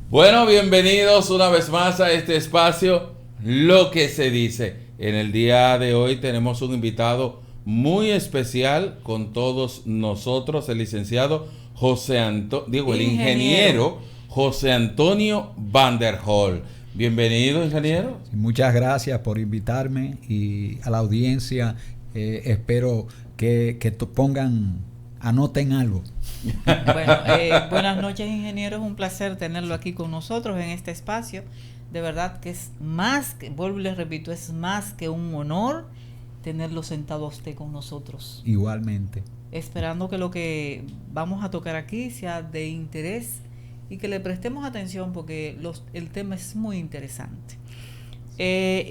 Bueno, bienvenidos una vez más a este espacio, Lo que se dice. En el día de hoy tenemos un invitado muy especial con todos nosotros, el licenciado el ingeniero José Antonio Van der Hol. Bienvenido, ingeniero. Muchas gracias por invitarme y a la audiencia. Espero que anoten algo. Buenas noches, ingeniero. Es un placer tenerlo aquí con nosotros en este espacio. De verdad que es más que, vuelvo y les repito, es más que un honor tenerlo sentado a usted con nosotros. Igualmente. Esperando que lo que vamos a tocar aquí sea de interés y que le prestemos atención porque el tema es muy interesante.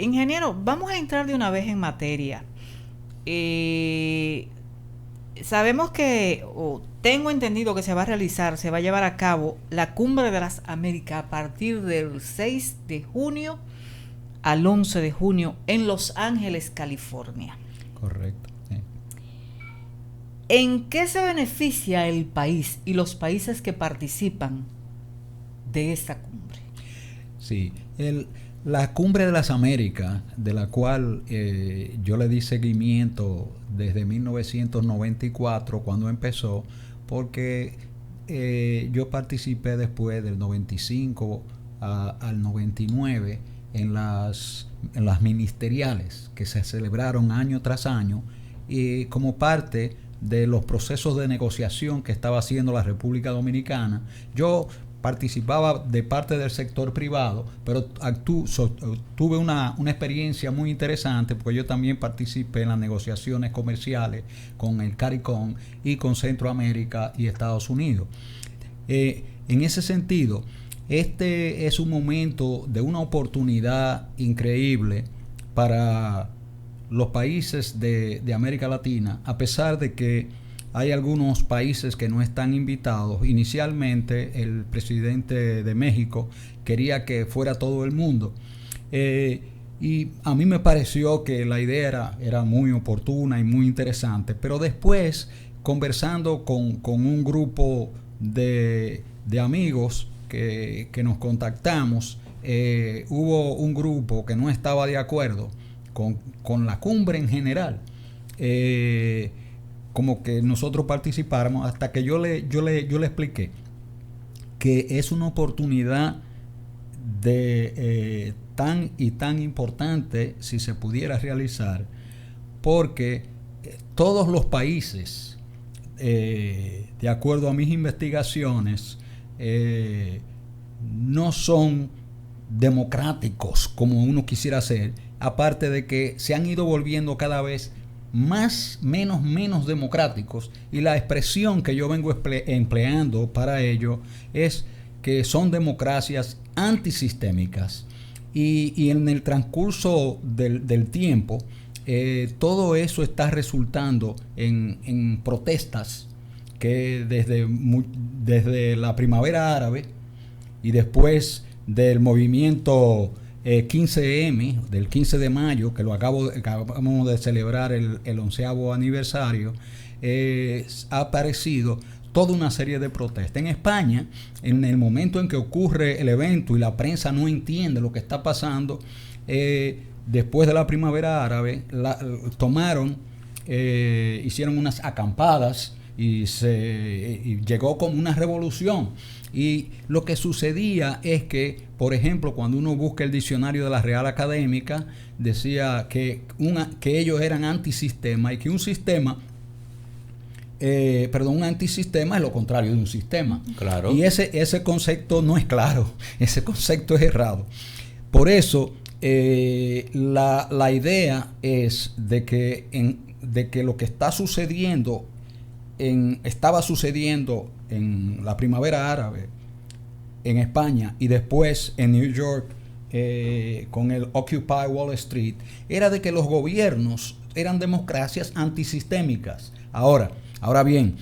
Ingeniero, vamos a entrar de una vez en materia. Sabemos que, tengo entendido que se va a llevar a cabo la Cumbre de las Américas a partir del 6 de junio al 11 de junio en Los Ángeles, California. Correcto. ¿En qué se beneficia el país y los países que participan de esta cumbre? Sí, la Cumbre de las Américas, de la cual yo le di seguimiento desde 1994 cuando empezó, porque yo participé después del 95 al 99 en las ministeriales que se celebraron año tras año y como parte de los procesos de negociación que estaba haciendo la República Dominicana. Yo participaba de parte del sector privado, pero tuve una experiencia muy interesante porque yo también participé en las negociaciones comerciales con el CARICOM y con Centroamérica y Estados Unidos. En ese sentido, este es un momento de una oportunidad increíble para los países de América Latina, a pesar de que hay algunos países que no están invitados. Inicialmente el presidente de México quería que fuera todo el mundo. Y a mí me pareció que la idea era muy oportuna y muy interesante. Pero después, conversando con un grupo de amigos que nos contactamos, hubo un grupo que no estaba de acuerdo con la cumbre en general. Como que nosotros participáramos, hasta que yo le expliqué que es una oportunidad de tan importante si se pudiera realizar, porque todos los países, de acuerdo a mis investigaciones, no son democráticos como uno quisiera ser, aparte de que se han ido volviendo cada vez menos democráticos, y la expresión que yo vengo empleando para ello es que son democracias antisistémicas, y en el transcurso del tiempo todo eso está resultando en protestas que desde la primavera árabe y después del movimiento 15M, del 15 de mayo, que acabamos de celebrar el 11º aniversario, ha aparecido toda una serie de protestas. En España, en el momento en que ocurre el evento y la prensa no entiende lo que está pasando, después de la primavera árabe, hicieron unas acampadas y llegó como una revolución. Y lo que sucedía es que, por ejemplo, cuando uno busca el diccionario de la Real Académica, decía que ellos eran antisistema, y que un antisistema es lo contrario de un sistema. Claro. Y ese concepto no es claro, ese concepto es errado. Por eso, la idea es de que lo que estaba sucediendo en la primavera árabe en España y después en New York con el Occupy Wall Street, era de que los gobiernos eran democracias antisistémicas. Ahora bien,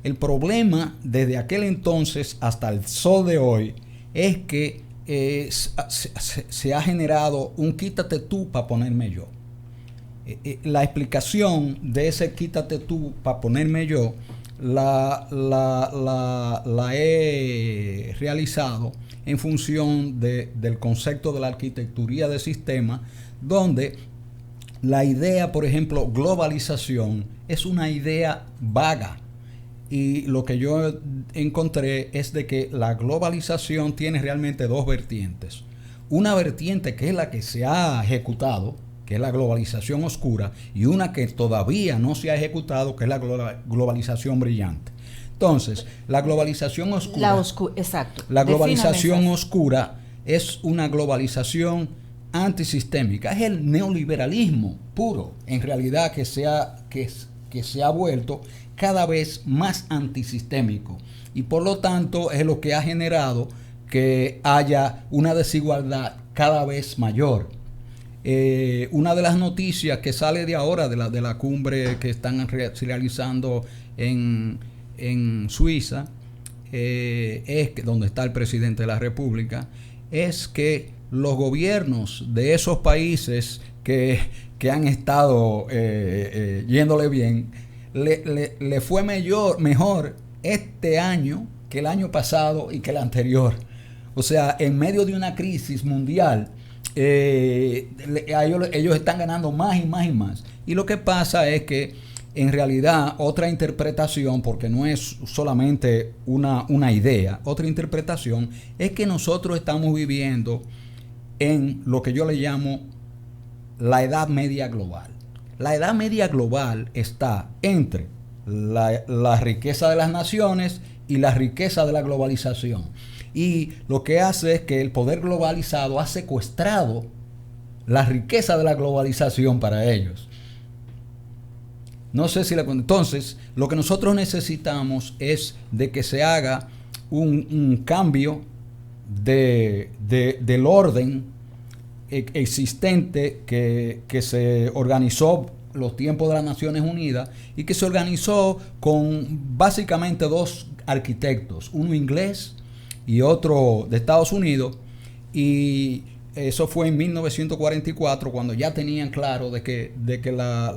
el problema desde aquel entonces hasta el sol de hoy es que se ha generado un quítate tú para ponerme yo. La explicación de ese quítate tú para ponerme yo la he realizado en función del concepto de la arquitectura de sistema, donde la idea, por ejemplo, globalización, es una idea vaga. Y lo que yo encontré es de que la globalización tiene realmente dos vertientes. Una vertiente que es la que se ha ejecutado, que es la globalización oscura, y una que todavía no se ha ejecutado, que es la globalización brillante. Entonces, la globalización oscura, exacto. La globalización oscura es una globalización antisistémica, es el neoliberalismo puro, en realidad que se ha vuelto cada vez más antisistémico, y por lo tanto es lo que ha generado que haya una desigualdad cada vez mayor. Una de las noticias que sale de ahora de la cumbre que están realizando en Suiza, es que donde está el presidente de la República, es que los gobiernos de esos países que han estado yéndole bien, le fue mejor este año que el año pasado y que el anterior. O sea, en medio de una crisis mundial, ellos están ganando más y más y más. Y lo que pasa es que en realidad otra interpretación, porque no es solamente una idea, otra interpretación es que nosotros estamos viviendo en lo que yo le llamo la Edad Media global. La Edad Media global está entre la riqueza de las naciones y la riqueza de la globalización. Y lo que hace es que el poder globalizado ha secuestrado la riqueza de la globalización para ellos. No sé si entonces, lo que nosotros necesitamos es de que se haga un cambio del orden existente que se organizó los tiempos de las Naciones Unidas y que se organizó con básicamente dos arquitectos, uno inglés y otro de Estados Unidos, y eso fue en 1944, cuando ya tenían claro de que la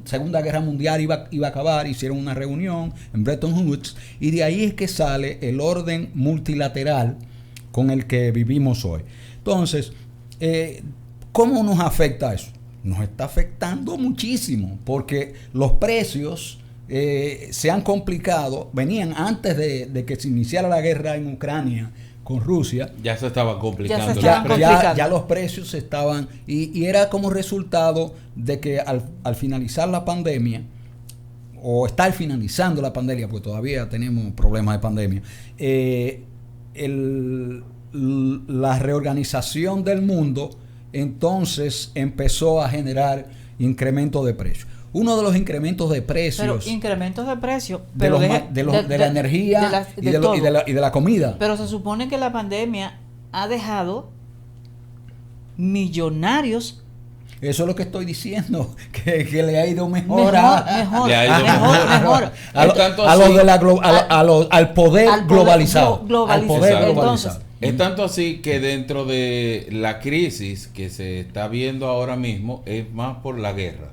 Segunda Guerra Mundial iba a acabar. Hicieron una reunión en Bretton Woods y de ahí es que sale el orden multilateral con el que vivimos hoy. Entonces, ¿cómo nos afecta eso? Nos está afectando muchísimo, porque los precios se han complicado. Venían antes de que se iniciara la guerra en Ucrania con Rusia. Ya se estaba complicando. Ya los precios estaban, y era como resultado de que al finalizar la pandemia, o estar finalizando la pandemia, porque todavía tenemos problemas de pandemia, la reorganización del mundo entonces empezó a generar incremento de precios. Uno de los incrementos de precios. Pero incrementos de precios. De la energía y de la comida. Pero se supone que la pandemia ha dejado millonarios. Eso es lo que estoy diciendo, que le ha ido mejor. Mejor. Al poder globalizado. Al poder globalizado. Es tanto así que dentro de la crisis que se está viendo ahora mismo es más por la guerra.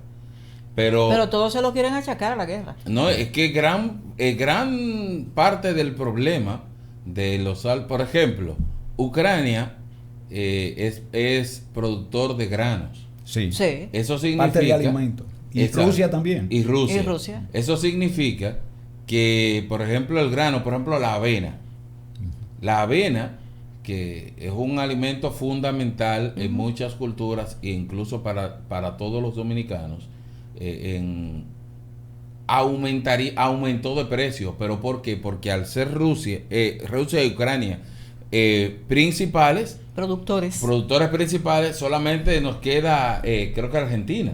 Pero todos se lo quieren achacar a la guerra. No, es que gran parte del problema de por ejemplo, Ucrania es productor de granos. Sí. Eso significa parte de alimentos. Y Rusia también. Y Rusia. Eso significa que, por ejemplo, el grano, por ejemplo, la avena. La avena, que es un alimento fundamental en muchas culturas e incluso para todos los dominicanos, aumentó de precio. ¿Pero por qué? Porque al ser Rusia y Ucrania productores principales, solamente nos queda creo que Argentina.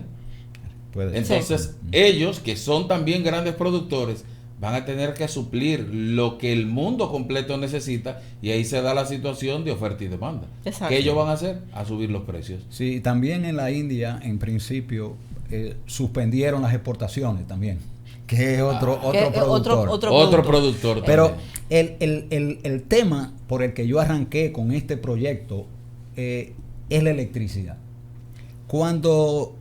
Entonces ellos, que son también grandes productores, van a tener que suplir lo que el mundo completo necesita, y ahí se da la situación de oferta y demanda. Exacto. ¿Qué ellos van a hacer? A subir los precios. Sí, también en la India, en principio, suspendieron las exportaciones también, que es otro productor. Pero el tema por el que yo arranqué con este proyecto es la electricidad. Cuando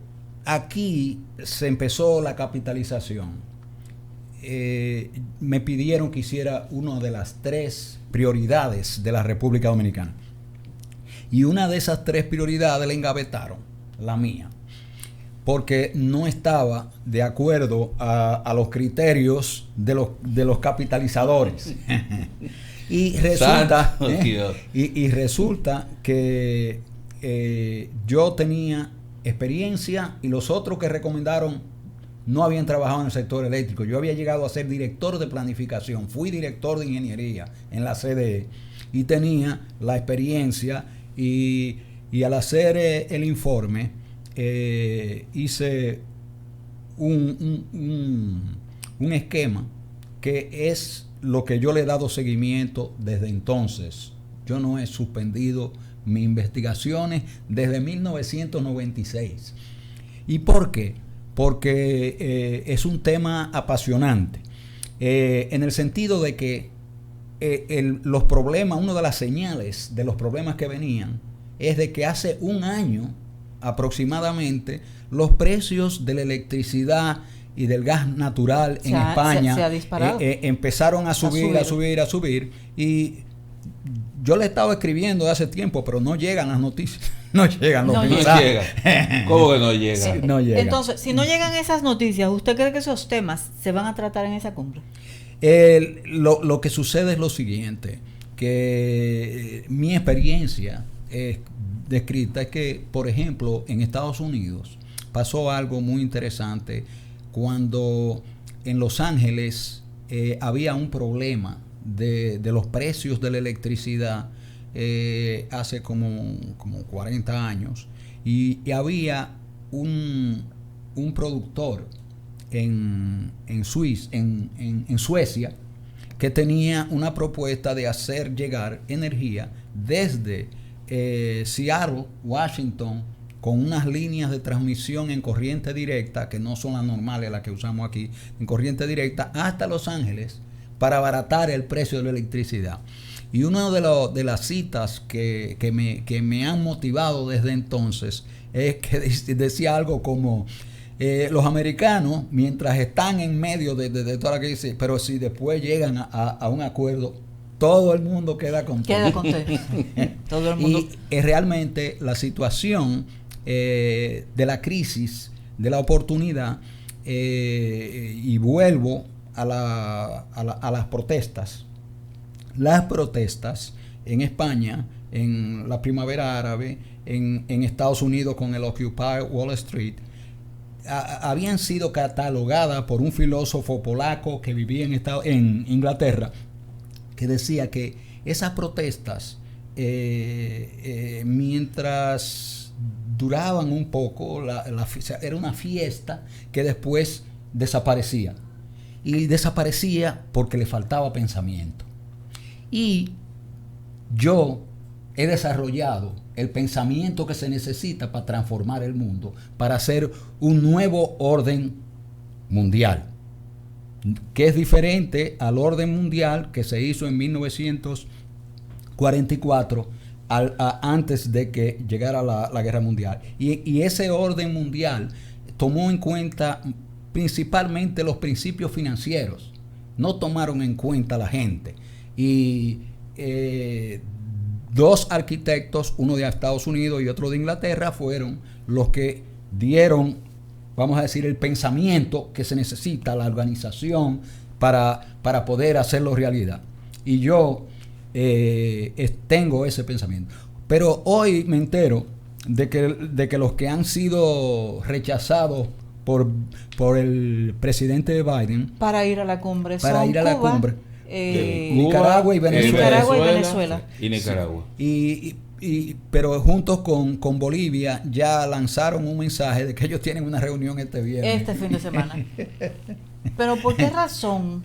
aquí se empezó la capitalización, me pidieron que hiciera una de las 3 prioridades de la República Dominicana. Y una de esas 3 prioridades la engavetaron, la mía, porque no estaba de acuerdo a los criterios de los capitalizadores. Y resulta, y resulta que yo tenía experiencia y los otros que recomendaron no habían trabajado en el sector eléctrico. Yo había llegado a ser director de planificación, fui director de ingeniería en la CDE y tenía la experiencia y al hacer el informe hice un esquema que es lo que yo le he dado seguimiento desde entonces. Yo no he suspendido mis investigaciones desde 1996. ¿Y por qué? Porque es un tema apasionante, en el sentido de que los problemas, una de las señales de los problemas que venían, es de que hace un año aproximadamente los precios de la electricidad y del gas natural en España empezaron a subir, y yo le estaba escribiendo hace tiempo, pero no llegan las noticias. No llegan los mensajes. ¿Cómo que no llegan? Sí. No llegan. Entonces, si no llegan esas noticias, ¿usted cree que esos temas se van a tratar en esa cumbre? Lo que sucede es lo siguiente, que mi experiencia descrita es que, por ejemplo, en Estados Unidos pasó algo muy interesante cuando en Los Ángeles había un problema de los precios de la electricidad hace como 40 años y había un productor en Suecia que tenía una propuesta de hacer llegar energía desde Seattle, Washington, con unas líneas de transmisión en corriente directa, que no son las normales, las que usamos aquí, en corriente directa, hasta Los Ángeles, para abaratar el precio de la electricidad. Y una de las citas que me han motivado desde entonces es que decía algo como los americanos, mientras están en medio de toda la que dice, pero si después llegan a un acuerdo, todo el mundo queda contento. Todo el mundo. Y realmente la situación de la crisis, de la oportunidad, y vuelvo a las protestas. Las protestas en España, en la primavera árabe, en Estados Unidos con el Occupy Wall Street, habían sido catalogadas por un filósofo polaco que vivía en Inglaterra, que decía que esas protestas, mientras duraban un poco, era una fiesta que después desaparecía. Y desaparecía porque le faltaba pensamiento. Y yo he desarrollado el pensamiento que se necesita para transformar el mundo, para hacer un nuevo orden mundial, que es diferente al orden mundial que se hizo en 1944, antes de que llegara la guerra mundial. Y ese orden mundial tomó en cuenta principalmente los principios financieros, no tomaron en cuenta a la gente. Y 2 arquitectos, uno de Estados Unidos y otro de Inglaterra, fueron los que dieron, vamos a decir, el pensamiento que se necesita, la organización para poder hacerlo realidad. Y yo tengo ese pensamiento. Pero hoy me entero de que los que han sido rechazados por el presidente Biden para ir a la cumbre son Cuba, Nicaragua y Venezuela. Y Nicaragua. Pero juntos con Bolivia ya lanzaron un mensaje de que ellos tienen una reunión este viernes. Este fin de semana. Pero ¿por qué razón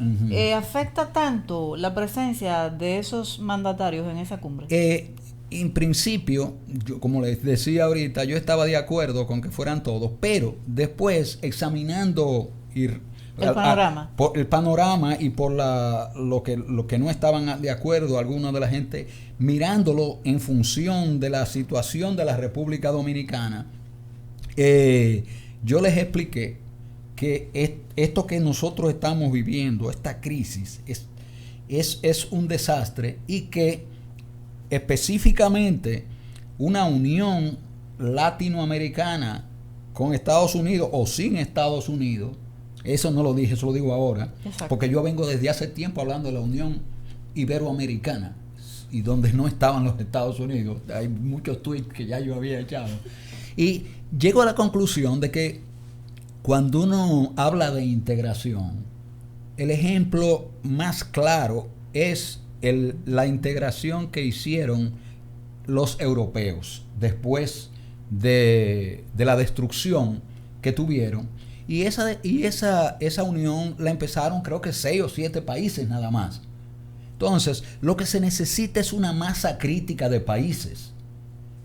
afecta tanto la presencia de esos mandatarios en esa cumbre? En principio, como les decía ahorita, yo estaba de acuerdo con que fueran todos, pero después examinando el panorama y por lo que no estaban de acuerdo algunos de la gente, mirándolo en función de la situación de la República Dominicana, yo les expliqué que esto que nosotros estamos viviendo, esta crisis, es un desastre, y que específicamente una unión latinoamericana con Estados Unidos o sin Estados Unidos, eso no lo dije, eso lo digo ahora. Exacto. Porque yo vengo desde hace tiempo hablando de la Unión Iberoamericana, y donde no estaban los Estados Unidos. Hay muchos tweets que ya yo había echado. Y llego a la conclusión de que cuando uno habla de integración, el ejemplo más claro es la integración que hicieron los europeos después de la destrucción que tuvieron. Y esa unión la empezaron, creo que 6 o 7 países nada más. Entonces, lo que se necesita es una masa crítica de países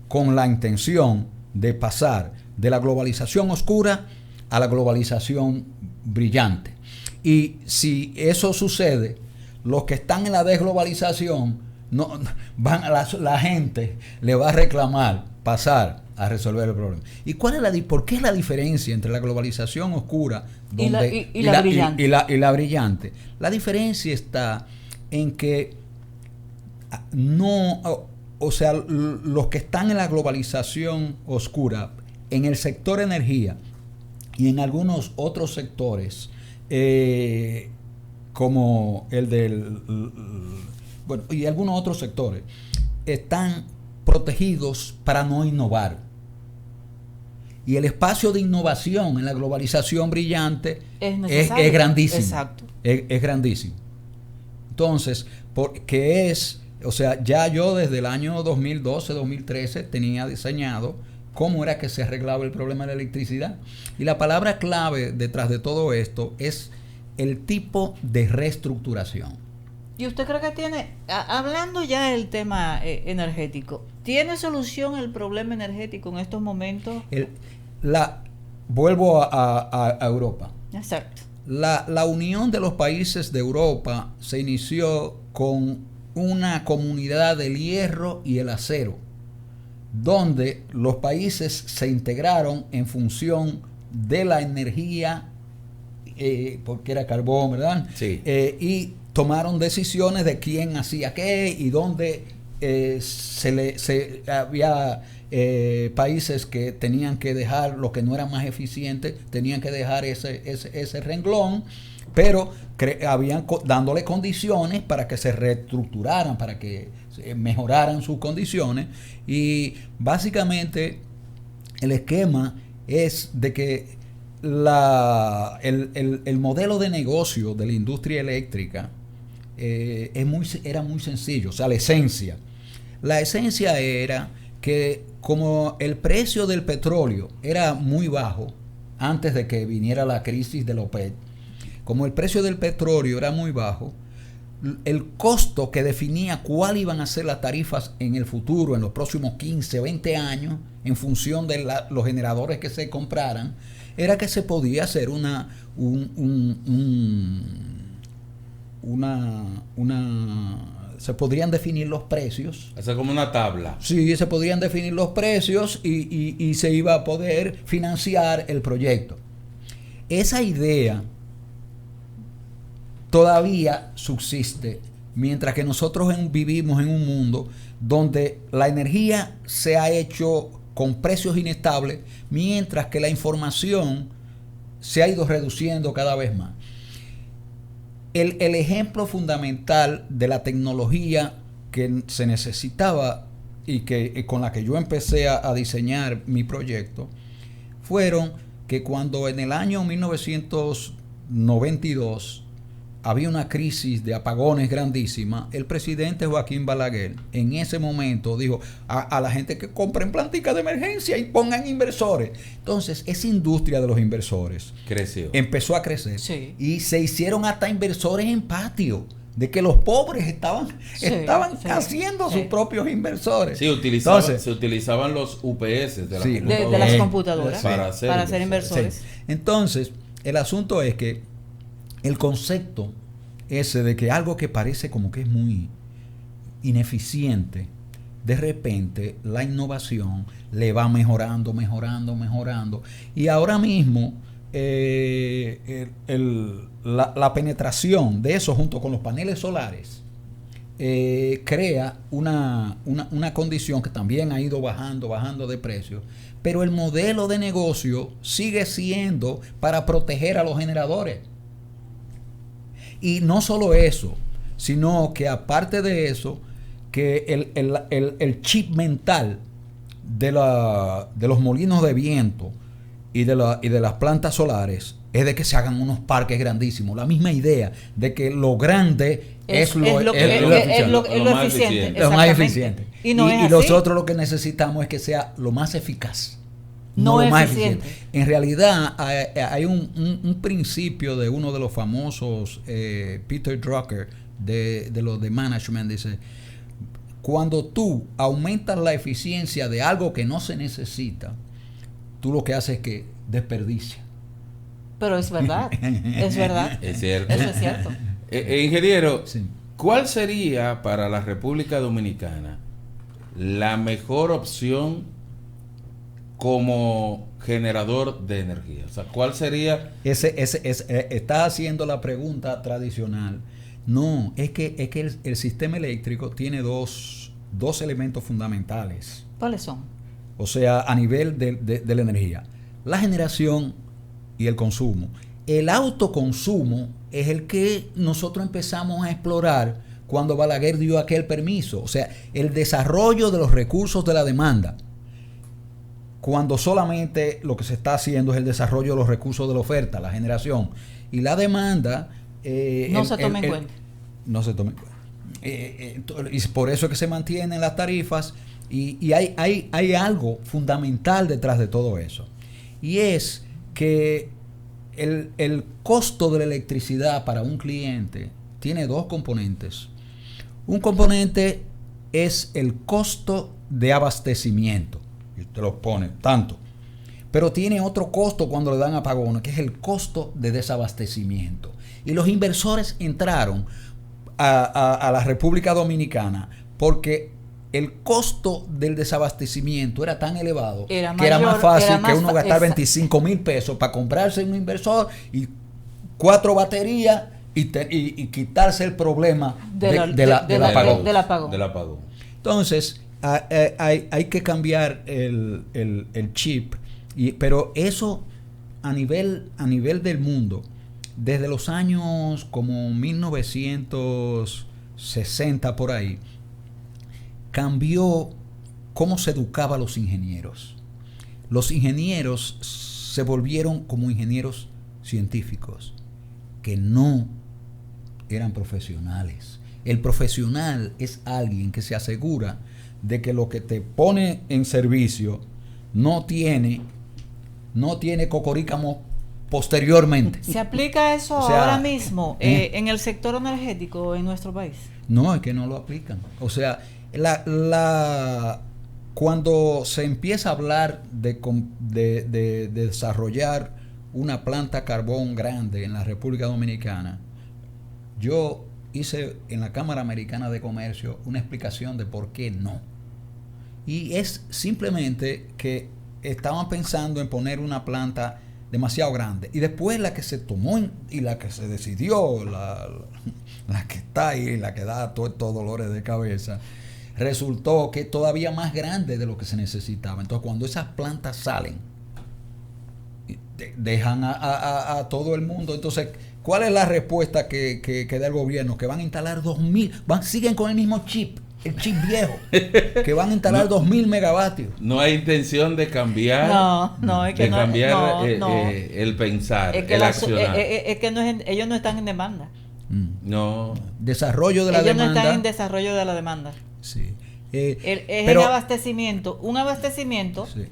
con la intención de pasar de la globalización oscura a la globalización brillante. Y si eso sucede, los que están en la desglobalización, la gente le va a reclamar pasar a resolver el problema. ¿Y por qué es la diferencia entre la globalización oscura y la brillante? La diferencia está en que los que están en la globalización oscura, en el sector energía y en algunos otros sectores, como y algunos otros sectores, están protegidos para no innovar. Y el espacio de innovación en la globalización brillante es grandísimo. Exacto. Es grandísimo. Entonces, ya yo desde el año 2012, 2013 tenía diseñado cómo era que se arreglaba el problema de la electricidad. Y la palabra clave detrás de todo esto es el tipo de reestructuración. ¿Y usted cree que tiene, hablando ya del tema energético, tiene solución el problema energético en estos momentos? Vuelvo a Europa. Exacto. La unión de los países de Europa se inició con una comunidad del hierro y el acero, donde los países se integraron en función de la energía, porque era carbón, ¿verdad? Sí. Y tomaron decisiones de quién hacía qué y dónde había países que tenían que dejar lo que no era más eficiente, tenían que dejar ese renglón, pero dándole condiciones para que se reestructuraran, para que mejoraran sus condiciones. Y básicamente el esquema es de que el modelo de negocio de la industria eléctrica era muy sencillo. O sea, la esencia era que como el precio del petróleo era muy bajo antes de que viniera la crisis de la OPEP, como el precio del petróleo era muy bajo, el costo que definía cuál iban a ser las tarifas en el futuro, en los próximos 15, 20 años, en función de los generadores que se compraran, era que se podía hacer se podrían definir los precios. Hacer como una tabla. Sí, se podrían definir los precios y se iba a poder financiar el proyecto. Esa idea todavía subsiste, mientras que nosotros vivimos en un mundo donde la energía se ha hecho con precios inestables, mientras que la información se ha ido reduciendo cada vez más. El ejemplo fundamental de la tecnología que se necesitaba y con la que yo empecé a diseñar mi proyecto fueron que cuando en el año 1992 había una crisis de apagones grandísima, el presidente Joaquín Balaguer en ese momento dijo a la gente que compren planticas de emergencia y pongan inversores. Entonces esa industria de los inversores empezó a crecer, sí, y se hicieron hasta inversores en patio, de que los pobres estaban haciendo sus propios inversores. Sí, se utilizaban los UPS de las computadoras para hacer inversores. Sí. Entonces, el asunto es que el concepto ese de que algo que parece como que es muy ineficiente, de repente la innovación le va mejorando. Y ahora mismo la penetración de eso junto con los paneles solares crea una condición que también ha ido bajando de precio, pero el modelo de negocio sigue siendo para proteger a los generadores. Y no solo eso, sino que aparte de eso, que el chip mental de los molinos de viento y de las plantas solares es de que se hagan unos parques grandísimos. La misma idea de que lo grande es lo eficiente. Lo más eficiente. Y nosotros lo que necesitamos es que sea lo más eficaz. No lo más eficiente. eficiente. En realidad hay un principio de uno de los famosos, Peter Drucker, de los de management, dice: cuando tú aumentas la eficiencia de algo que no se necesita, tú lo que haces es que desperdicia. Pero es verdad, es verdad. Es cierto. Eso es cierto. Ingeniero, Sí. ¿cuál sería para la República Dominicana la mejor opción como generador de energía? O sea, ¿cuál sería? Estás haciendo la pregunta tradicional. No, es que el sistema eléctrico tiene dos elementos fundamentales. ¿Cuáles son? O sea, a nivel de la energía: la generación y el consumo. El autoconsumo es el que nosotros empezamos a explorar cuando Balaguer dio aquel permiso. O sea, el desarrollo de los recursos de la demanda, cuando solamente lo que se está haciendo es el desarrollo de los recursos de la oferta, la generación. Y la demanda no se toma en cuenta. No se toma en cuenta. Y por eso es que se mantienen las tarifas. Y hay algo fundamental detrás de todo eso. Y es que el costo de la electricidad para un cliente tiene dos componentes. Un componente es el costo de abastecimiento, y usted lo pone tanto, pero tiene otro costo cuando le dan apagones, que es el costo de desabastecimiento. Y los inversores entraron a la República Dominicana porque el costo del desabastecimiento era tan elevado que era más fácil que uno gastar 25 mil pesos para comprarse un inversor y 4 baterías y quitarse el problema del apagón. Entonces, hay que cambiar el chip, pero eso a nivel del mundo, desde los años como 1960 por ahí, cambió cómo se educaba a los ingenieros. Los ingenieros se volvieron como ingenieros científicos, que no eran profesionales. El profesional es alguien que se asegura de que lo que te pone en servicio no tiene cocorícamo posteriormente. ¿Se aplica eso ahora mismo en el sector energético en nuestro país? No, es que no lo aplican. O sea, cuando se empieza a hablar de desarrollar una planta carbón grande en la República Dominicana, yo hice en la Cámara Americana de Comercio una explicación de por qué no. Y es simplemente que estaban pensando en poner una planta demasiado grande. Y después la que se tomó y la que se decidió, la que está ahí, la que da todos estos dolores de cabeza, resultó que es todavía más grande de lo que se necesitaba. Entonces, cuando esas plantas salen, dejan a todo el mundo. Entonces, ¿cuál es la respuesta que da el gobierno? Que van a instalar 2.000, siguen con el mismo chip, el chip viejo, que van a instalar 2.000 megavatios. No hay intención de cambiar, es que el pensar, es que el accionar. Es que ellos no están en demanda. No. Desarrollo de la demanda. Ellos no están en desarrollo de la demanda. Sí. El abastecimiento, un abastecimiento sí.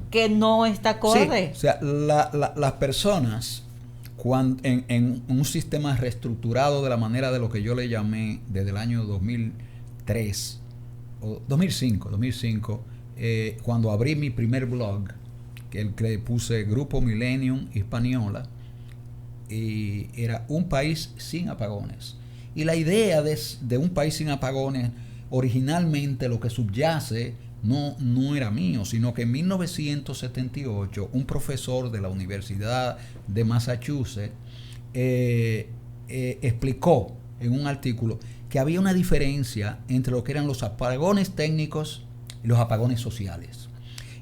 Que no está acorde. Sí. O sea, las personas en un sistema reestructurado de la manera de lo que yo le llamé desde el año 2003 o 2005, cuando abrí mi primer blog, que le puse Grupo Millennium Hispaniola, y era un país sin apagones. Y la idea de un país sin apagones, originalmente lo que subyace no era mío, sino que en 1978 un profesor de la Universidad de Massachusetts explicó en un artículo que había una diferencia entre lo que eran los apagones técnicos y los apagones sociales.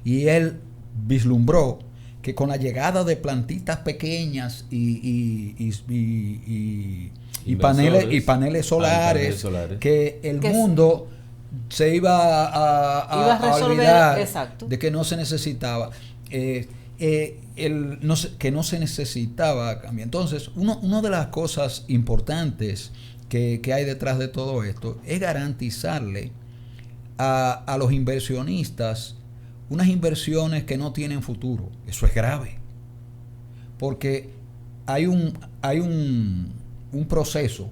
Y él vislumbró que con la llegada de plantitas pequeñas y paneles solares, que el mundo se iba a olvidar, exacto, de que no se necesitaba. Que no se necesitaba cambiar. Entonces, una de las cosas importantes que hay detrás de todo esto es garantizarle a los inversionistas unas inversiones que no tienen futuro. Eso es grave, porque hay un proceso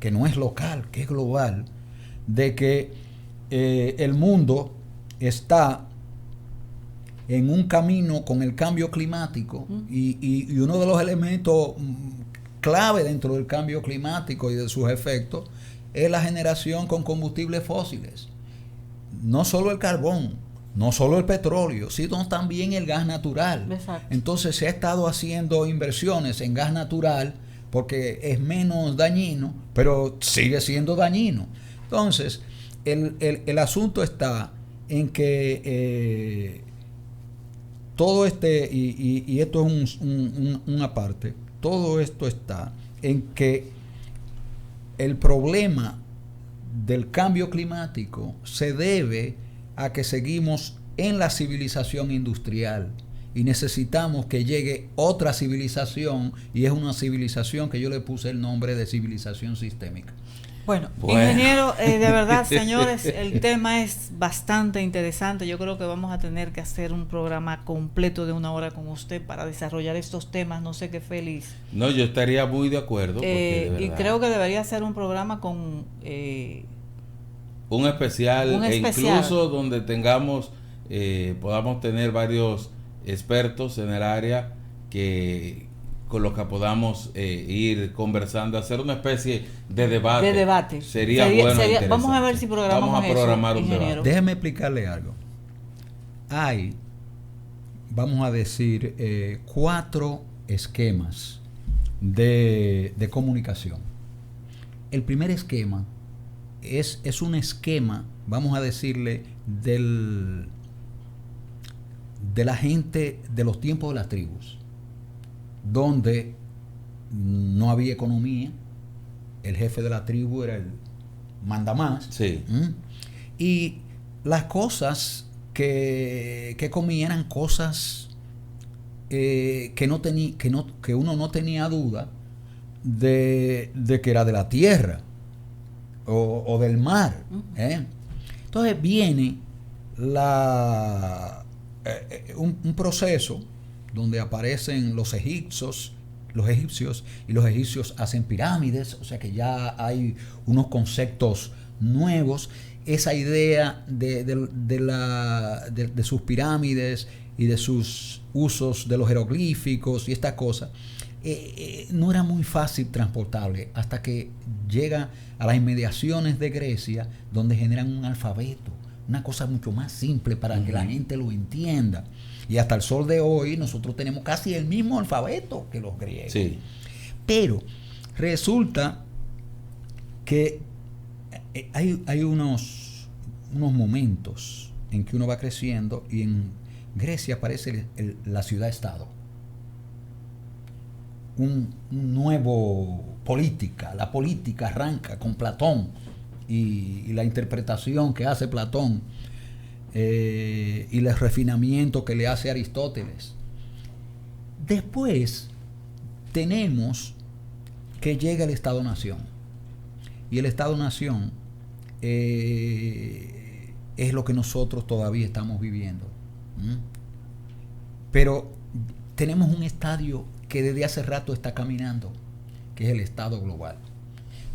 que no es local, que es global, de que el mundo está en un camino con el cambio climático, y uno de los elementos clave dentro del cambio climático y de sus efectos es la generación con combustibles fósiles. No solo el carbón, no solo el petróleo, sino también el gas natural. Exacto. Entonces se ha estado haciendo inversiones en gas natural porque es menos dañino, pero sigue siendo dañino. Entonces, el asunto está en que todo y esto es una parte, todo esto está en que el problema del cambio climático se debe a que seguimos en la civilización industrial y necesitamos que llegue otra civilización, y es una civilización que yo le puse el nombre de civilización sistémica. Bueno, ingeniero, de verdad, señores, el tema es bastante interesante. Yo creo que vamos a tener que hacer un programa completo de 1 hora con usted para desarrollar estos temas. No sé qué, Félix. No, yo estaría muy de acuerdo. Porque y creo que debería ser un programa con... un especial, incluso donde tengamos, podamos tener varios expertos en el área con los que podamos ir conversando, hacer una especie de debate. Sería bueno. Vamos a ver si programamos programar eso, un debate. Déjeme explicarle algo. Hay, vamos a decir, 4 esquemas de comunicación. El primer esquema es un esquema, vamos a decirle, de la gente de los tiempos de las tribus, donde no había economía, el jefe de la tribu era el mandamás, sí. Y las cosas que comían eran cosas que uno no tenía duda de que era de la tierra o del mar. Entonces viene un proceso donde aparecen los egipcios, y los egipcios hacen pirámides, o sea que ya hay unos conceptos nuevos. Esa idea de sus pirámides y de sus usos de los jeroglíficos y esta cosa no era muy fácil transportable hasta que llega a las inmediaciones de Grecia, donde generan un alfabeto, una cosa mucho más simple para que la gente lo entienda. Y hasta el sol de hoy nosotros tenemos casi el mismo alfabeto que los griegos. Sí. Pero resulta que hay unos momentos en que uno va creciendo y en Grecia aparece la ciudad-estado. Un nuevo política. La política arranca con Platón y la interpretación que hace Platón y el refinamiento que le hace Aristóteles. Después tenemos que llega el Estado-Nación, y el Estado-Nación es lo que nosotros todavía estamos viviendo. Pero tenemos un estadio que desde hace rato está caminando, que es el Estado global.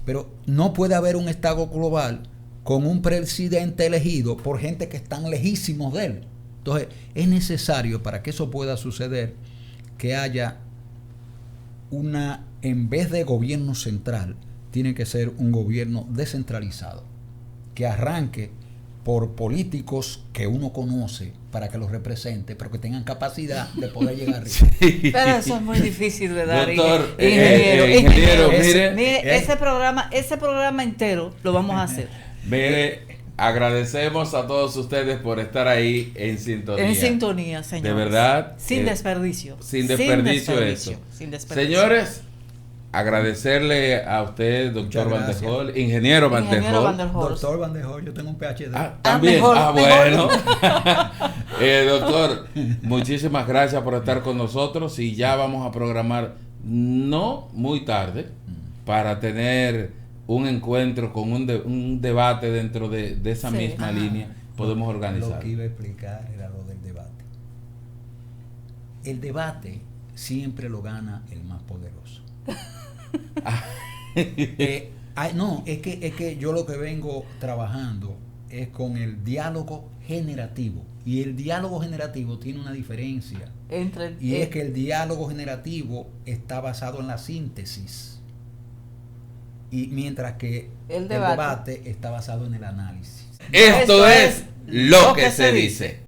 Pero no puede haber un Estado global con un presidente elegido por gente que están lejísimos de él. Entonces, es necesario, para que eso pueda suceder, que haya en vez de gobierno central, tiene que ser un gobierno descentralizado, que arranque por políticos que uno conoce para que los represente, pero que tengan capacidad de poder llegar arriba. Sí. Pero eso es muy difícil de dar. Doctor, ingeniero, mire, mire, ese programa entero lo vamos a hacer. Mire, agradecemos a todos ustedes por estar ahí en sintonía. En sintonía, señores. De verdad. Sin desperdicio. Sin desperdicio eso. Sin desperdicio. Señores, agradecerle a usted, doctor Van der Hol, ingeniero Van der Hol. Doctor Van der Hol, yo tengo un PhD. También. Mejor. Bueno. Doctor, muchísimas gracias por estar con nosotros y ya vamos a programar no muy tarde para tener un encuentro con un debate dentro de esa misma línea. Podemos organizar. Lo que iba a explicar era lo del debate. El debate siempre lo gana el más poderoso. No, es que yo lo que vengo trabajando es con el diálogo generativo. Y el diálogo generativo tiene una diferencia. Es que el diálogo generativo está basado en la síntesis. Y mientras que el debate está basado en el análisis. Esto es lo que se dice.